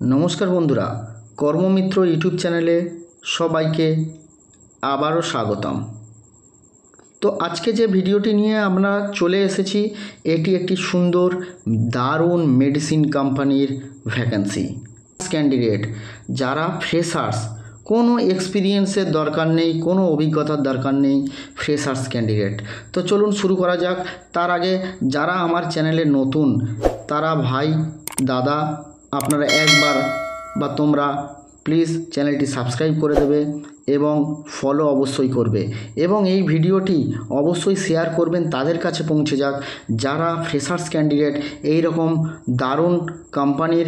নমস্কার বন্ধুরা, কর্মমিত্র ইউটিউব চ্যানেলে সবাইকে আবারও স্বাগতম। তো আজকে যে ভিডিওটি নিয়ে আমরা চলে এসেছি, এটি একটি সুন্দর দারুণ মেডিসিন কোম্পানির ভ্যাকেন্সি। ক্যান্ডিডেট যারা ফ্রেশার্স, কোনো এক্সপিরিয়েন্সের দরকার নেই, কোনো অভিজ্ঞতার দরকার নেই, ফ্রেশার্স ক্যান্ডিডেট। তো চলুন শুরু করা যাক। তার আগে যারা আমার চ্যানেলে নতুন, তারা ভাই দাদা আপনারা একবার বা তোমরা প্লিজ চ্যানেলটি সাবস্ক্রাইব করে দেবে এবং ফলো অবশ্যই করবে, এবং এই ভিডিওটি অবশ্যই শেয়ার করবেন, তাদের কাছে পৌঁছে যাক যারা ফ্রেশার্স ক্যান্ডিডেট। এই রকম দারুণ কোম্পানির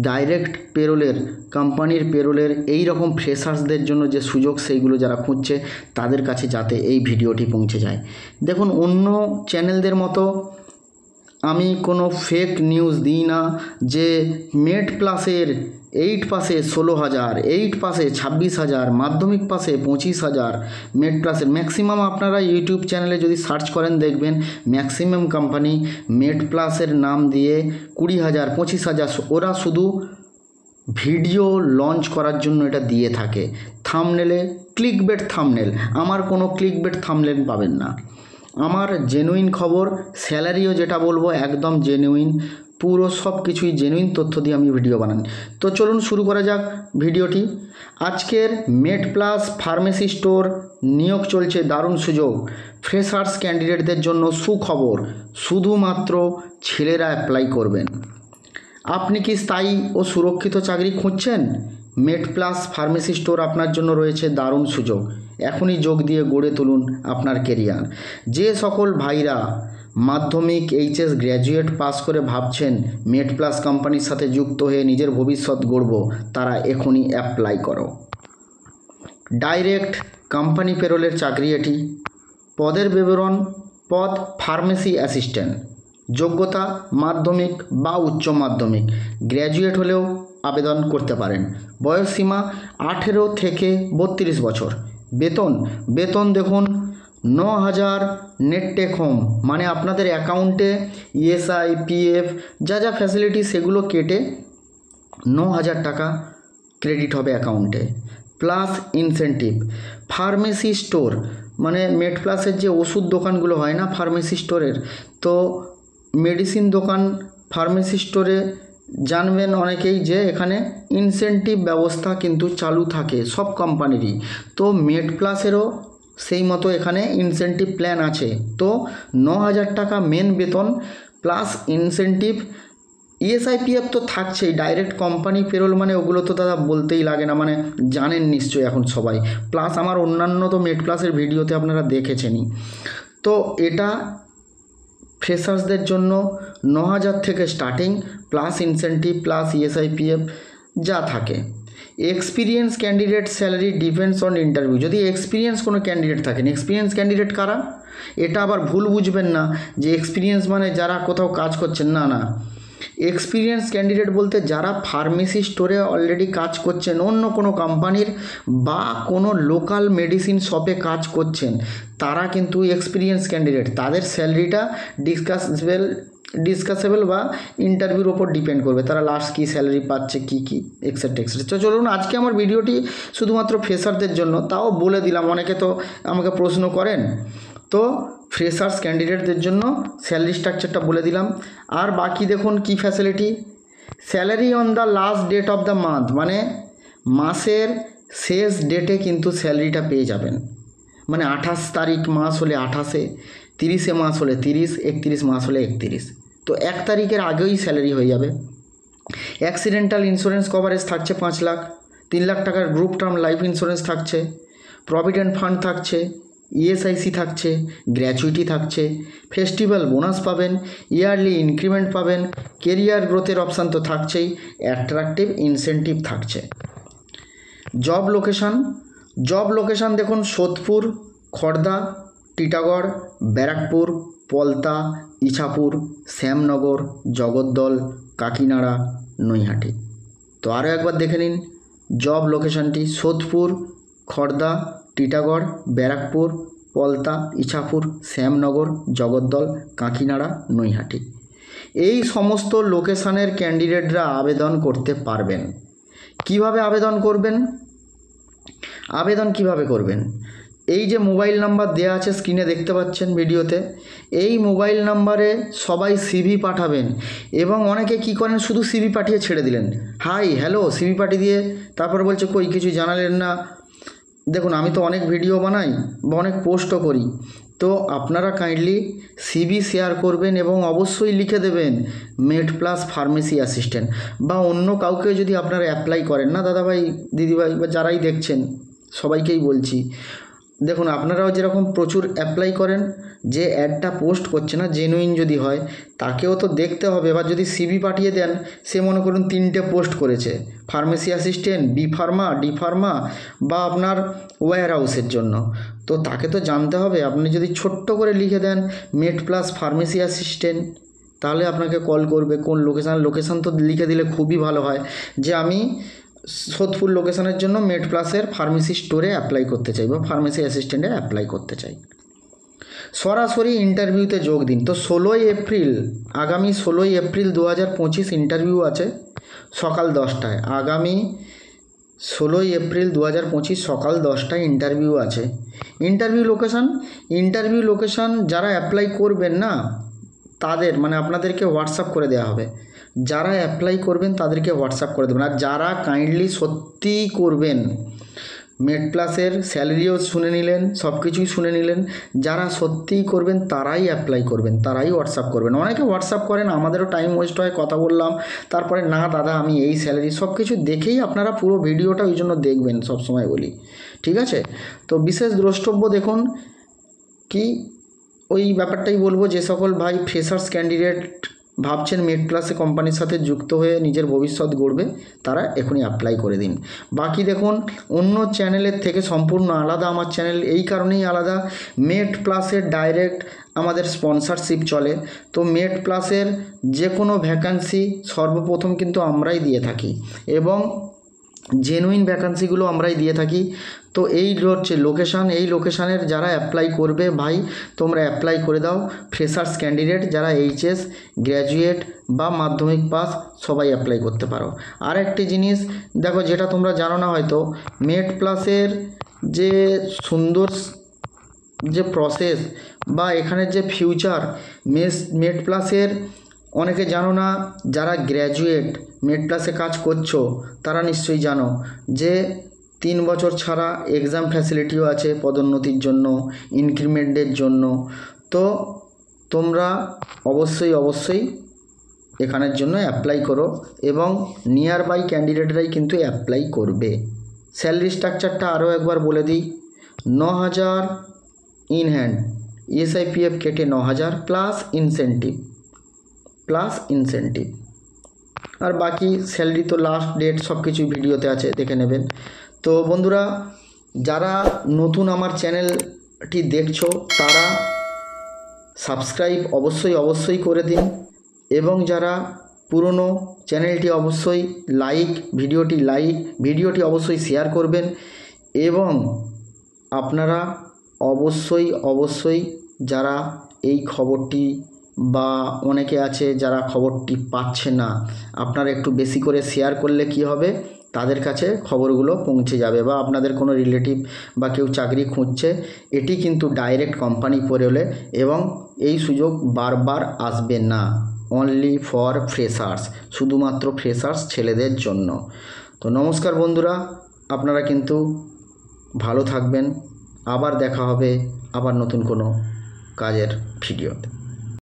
ডাইরেক্ট পেরোলের এই রকম ফ্রেশার্সদের জন্য যে সুযোগ, সেইগুলো যারা খুঁজছে তাদের কাছে যাতে এই ভিডিওটি পৌঁছে যায়। দেখুন, অন্য চ্যানেলদের মতো আমি কোনো ফেক নিউজ দিই না যে মেড প্লাসের 8 পাসে 16,000, 8 পাসে 26,000, মাধ্যমিক পাসে 25,000। মেড প্লাসের ম্যাক্সিমাম আপনারা ইউটিউব চ্যানেলে যদি সার্চ করেন দেখবেন ম্যাক্সিমাম কোম্পানি মেড প্লাসের নাম দিয়ে 20,000, 25,000 ওরা শুধু ভিডিও লঞ্চ করার জন্য এটা দিয়ে থাকে। থাম্বনেলে ক্লিকবেট থাম্বনেল, আমার কোনো ক্লিকবেট থাম্বনেল পাবেন না। আমার জেনুইন খবর, স্যালারিও যেটা বলবো একদম জেনুইন, পুরো সব কিছুই জেনুইন তথ্য দিয়ে আমি ভিডিও বানাই। তো চলুন শুরু করা যাক ভিডিওটি। আজকের মেড প্লাস ফার্মেসি স্টোর নিয়োগ চলছে, দারুণ সুযোগ। ফ্রেশার্স ক্যান্ডিডেটদের জন্য সুখবর, শুধুমাত্র ছেলেরা অ্যাপ্লাই করবেন। আপনি কি স্থায়ী ও সুরক্ষিত চাকরি খুঁজছেন? মেড প্লাস ফার্মেসি স্টোর আপনার জন্য রয়েছে দারুণ সুযোগ। এখনই যোগ দিয়ে গড়ে তুলুন আপনার কেরিয়ার। যে সকল ভাইরা মাধ্যমিক, এইচএস, গ্র্যাজুয়েট পাস করে ভাবছেন মেড প্লাস কোম্পানির সাথে যুক্ত হয়ে নিজের ভবিষ্যৎ গড়ব, তারা এখনই অ্যাপ্লাই করো। ডাইরেক্ট কোম্পানি পেরোলের চাকরি এটি। পদের বিবরণ: পদ ফার্মেসি অ্যাসিস্ট্যান্ট। যোগ্যতা মাধ্যমিক বা উচ্চ মাধ্যমিক, গ্র্যাজুয়েট হলেও আবেদন করতে পারেন। বয়সসীমা 18 থেকে 32 বছর। বেতন দেখুন 9,000 নেট টেক হোম, মানে আপনাদের অ্যাকাউন্টে ইএসআই, পিএফ যা যা ফ্যাসিলিটি সেগুলো কেটে 9,000 টাকা ক্রেডিট হবে অ্যাকাউন্টে, প্লাস ইনসেন্টিভ। ফার্মেসি স্টোর মানে মেড প্লাসের যে ওষুধ দোকানগুলো হয় না ফার্মেসি স্টোরের, তো মেডিসিন দোকান ফার্মেসি স্টোরে জানবেন অনেকেই যে এখানে ইনসেন্টিভ ব্যবস্থা কিন্তু চালু থাকে সব কোম্পানিরই। তো মেড প্লাসেরও সেই মতো এখানে ইনসেন্টিভ প্ল্যান আছে। তো 9,000 টাকা মেন বেতন প্লাস ইনসেন্টিভ। ইএসআইপিএফ তো থাকছেই, ডাইরেক্ট কোম্পানি পেরোল মানে ওগুলো তো দাদা বলতেই লাগে না, মানে জানেন নিশ্চয়ই এখন সবাই। প্লাস আমার অন্যান্য তো মেড প্লাসের ভিডিওতে আপনারা দেখেছেনই। তো এটা ফ্রেশার্সদের জন্য 9,000 থেকে স্টার্টিং, প্লাস ইনসেন্টিভ প্লাস ইএসআইপিএফ যা থাকে। Experience candidate salary depends on interview. যদি এক্সপিরিয়েন্স কোনো ক্যান্ডিডেট থাকেন, এক্সপিরিয়েন্স ক্যান্ডিডেট কারা, এটা আবার ভুল বুঝবেন না যে এক্সপিরিয়েন্স মানে যারা কোথাও কাজ করছেন, না। এক্সপিরিয়েন্স ক্যান্ডিডেট বলতে যারা ফার্মেসি স্টোরে অলরেডি কাজ করছেন, অন্য কোনো কোম্পানির বা কোনো লোকাল মেডিসিন শপে কাজ করছেন, তারা কিন্তু এক্সপিরিয়েন্স ক্যান্ডিডেট। তাদের স্যালারিটা ডিসকাসেবল বা ইন্টারভিউর ওপর ডিপেন্ড করবে, তারা লাস্ট কী স্যালারি পাচ্ছে, কী এক্সেট্রা। তো চলুন, আজকে আমার ভিডিওটি শুধুমাত্র ফ্রেশারদের জন্য, তাও বলে দিলাম, অনেকে তো আমাকে প্রশ্ন করেন। তো ফ্রেশার্স ক্যান্ডিডেটদের জন্য স্যালারি স্ট্রাকচারটা বলে দিলাম। আর বাকি দেখুন কি facility. Salary on the last date of the month, মানে মাসের শেষ ডেটে কিন্তু স্যালারিটা পেয়ে যাবেন। মানে 28 তারিখ মাস হলে 28, 30 মাস হলে 30, 31 মাস হলে 31। তো 1 তারিখের আগেই স্যালারি হয়ে যাবে। অ্যাক্সিডেন্টাল ইন্স্যুরেন্স কভারেজ থাকছে 5 লাখ, 3 লাখ টাকার গ্রুপ টার্ম লাইফ ইন্স্যুরেন্স থাকছে, প্রভিডেন্ট ফান্ড থাকছে, ইএসআইসি থাকছে, গ্র্যাচুইটি থাকছে, ফেস্টিভ্যাল বোনাস পাবেন, ইয়ারলি ইনক্রিমেন্ট পাবেন, কেরিয়ার গ্রোথের অপশান তো থাকছেই, অ্যাট্রাকটিভ ইনসেন্টিভ থাকছে। জব লোকেশান দেখুন সোদপুর, খড়দা, টিটাগড়, ব্যারাকপুর, পলতা, ইছাপুর, শ্যামনগর, জগদ্দল, কাকিনাড়া, নৈহাটি। তো আরও একবার দেখে নিন জব লোকেশানটি: সোদপুর, খড়দা, টিটাগড়, ব্যারাকপুর, পলতা, ইছাপুর, শ্যামনগর, জগদ্দল, কাকিনাড়া, নৈহাটি। এই সমস্ত লোকেশানের ক্যান্ডিডেটরা আবেদন করতে পারবেন। কিভাবে আবেদন করবেন? আবেদন কিভাবে করবেন? এই যে মোবাইল নাম্বার দেওয়া আছে স্ক্রিনে দেখতে পাচ্ছেন ভিডিওতে, এই মোবাইল নাম্বারে সবাই সিভি পাঠাবেন। এবং অনেকে কি করেন, শুধু সিভি পাঠিয়ে ছেড়ে দিলেন, হাই হ্যালো সিভি পাঠিয়ে দিয়ে তারপরে বলছে কই কিছু জানালেন না। দেখুন, আমি তো অনেক ভিডিও বানাই বা অনেক পোস্টও করি, তো আপনারা কাইন্ডলি সিভি শেয়ার করবেন এবং অবশ্যই লিখে দেবেন মেড+ ফার্মেসি অ্যাসিস্ট্যান্ট। বা অন্য কাউকে যদি আপনারা অ্যাপ্লাই করেন না দাদাভাই দিদিভাই বা যারাই দেখছেন সবাইকেই বলছি, দেখুন আপনারাও যেরকম প্রচুর অ্যাপ্লাই করেন, যে অ্যাডটা পোস্ট করছে না জেনুইন যদি হয় তাকেও তো দেখতে হবে। এবার যদি সিভি পাঠিয়ে দেন, সে মনে করুন 3টে পোস্ট করেছে, pharmacy assistant, B pharma, D pharma বা আপনার ওয়্যার হাউসের জন্য, তো তাকে তো জানতে হবে। আপনি যদি ছোট্ট করে লিখে দেন মেড+ ফার্মেসি অ্যাসিস্ট্যান্ট, তাহলে আপনাকে কল করবে। কোন লোকেশান তো লিখে দিলে খুবই ভালো হয়, যে আমি সোদপুর লোকেশানের জন্য মেড+এর ফার্মেসি স্টোরে অ্যাপ্লাই করতে চাই বা ফার্মেসি অ্যাসিস্ট্যান্টে অ্যাপ্লাই করতে চাই। সরাসরি ইন্টারভিউতে যোগ দিন। তো 16ই এপ্রিল, আগামী 16ই এপ্রিল 2025 ইন্টারভিউ আছে সকাল 10টায়। আগামী 16ই এপ্রিল 2025 সকাল 10টায় ইন্টারভিউ আছে। ইন্টারভিউ লোকেশান যারা অ্যাপ্লাই করবেন না তাদের মানে আপনাদেরকে হোয়াটসঅ্যাপ করে দেওয়া হবে। যারা অ্যাপ্লাই করবেন তাদেরকে হোয়াটসঅ্যাপ করে দেবেন। আর যারা কাইন্ডলি সত্যিই করবেন, মেড+এর স্যালারিও শুনে নিলেন, সব কিছুই শুনে নিলেন, যারা সত্যিই করবেন তারাই অ্যাপ্লাই করবেন, তারাই হোয়াটসঅ্যাপ করবেন। অনেকে হোয়াটসঅ্যাপ করেন, আমাদেরও টাইম ওয়েস্ট হয়, কথা বললাম, তারপরে না দাদা আমি এই স্যালারি, সব কিছু দেখেই আপনারা পুরো ভিডিওটা ওই জন্য দেখবেন সবসময় বলি, ঠিক আছে? তো বিশেষ দ্রষ্টব্য দেখুন কি, ওই ব্যাপারটাই বলবো, যে সকল ভাই ফ্রেশার্স ক্যান্ডিডেট ভাবছেন মেড+এ কোম্পানির সাথে যুক্ত হয়ে নিজের ভবিষ্যৎ গড়বে, তারা এখনই অ্যাপ্লাই করে দিন। বাকি দেখুন, অন্য চ্যানেলের থেকে সম্পূর্ণ আলাদা আমার চ্যানেল, এই কারণেই আলাদা, মেড+এর ডাইরেক্ট আমাদের স্পন্সরশিপ চলে। তো মেড+এর যে কোনো ভ্যাকান্সি সর্বপ্রথম কিন্তু আমরাই দিয়ে থাকি এবং জেনুইন ভ্যাকান্সিগুলো আমরাই দিয়ে থাকি। তো এই হচ্ছে লোকেশান, এই লোকেশানের যারা অ্যাপ্লাই করবে ভাই তোমরা অ্যাপ্লাই করে দাও। ফ্রেশার্স ক্যান্ডিডেট যারা এইচএস গ্র্যাজুয়েট বা মাধ্যমিক পাস সবাই অ্যাপ্লাই করতে পারো। আর একটি জিনিস দেখো, যেটা তোমরা জানো না হয়তো, মেড+এর যে সুন্দর যে প্রসেস বা এখানের যে ফিউচার, মেড+এর অনেকে জানো না, যারা গ্র্যাজুয়েট মেড+এ কাজ করছো তারা নিশ্চয়ই জানো যে 3 বছর ছাড়া এক্সাম ফ্যাসিলিটিও আছে পদোন্নতির জন্য, ইনক্রিমেন্টের জন্য। তো তোমরা অবশ্যই এখানের জন্য অ্যাপ্লাই করো এবং নিয়ার বাই ক্যান্ডিডেটরাই কিন্তু অ্যাপ্লাই করবে। স্যালারি স্ট্রাকচারটা আরও একবার বলে দিই, 9,000 ইন হ্যান্ড, ESIPF কেটে 9,000 প্লাস ইনসেন্টিভ। আর বাকি স্যালারি তো লাস্ট ডেট সব কিছুই ভিডিওতে আছে, দেখে নেবেন। তো বন্ধুরা, যারা নতুন আমার চ্যানেলটি দেখছো তারা সাবস্ক্রাইব অবশ্যই করে দিন এবং যারা পুরনো চ্যানেলটি অবশ্যই ভিডিওটি অবশ্যই শেয়ার করবেন। এবং আপনারা অবশ্যই যারা এই খবরটি বা অনেকে আছে যারা খবরটি পাচ্ছে না, আপনারা একটু বেশি করে শেয়ার করলে কি হবে, তাদের কাছে খবরগুলো পৌঁছে যাবে। বা আপনাদের কোনো রিলেটিভ বা কেউ চাকরি খুঁজছে, এটি কিন্তু ডাইরেক্ট কোম্পানি পেরোলে এবং এই সুযোগ বারবার আসবে না, অনলি ফর ফ্রেশার্স, শুধুমাত্র ফ্রেশার্স ছেলেদের জন্য। তো নমস্কার বন্ধুরা, আপনারা কিন্তু ভালো থাকবেন। আবার দেখা হবে আবার নতুন কোনো কাজের ভিডিওতে।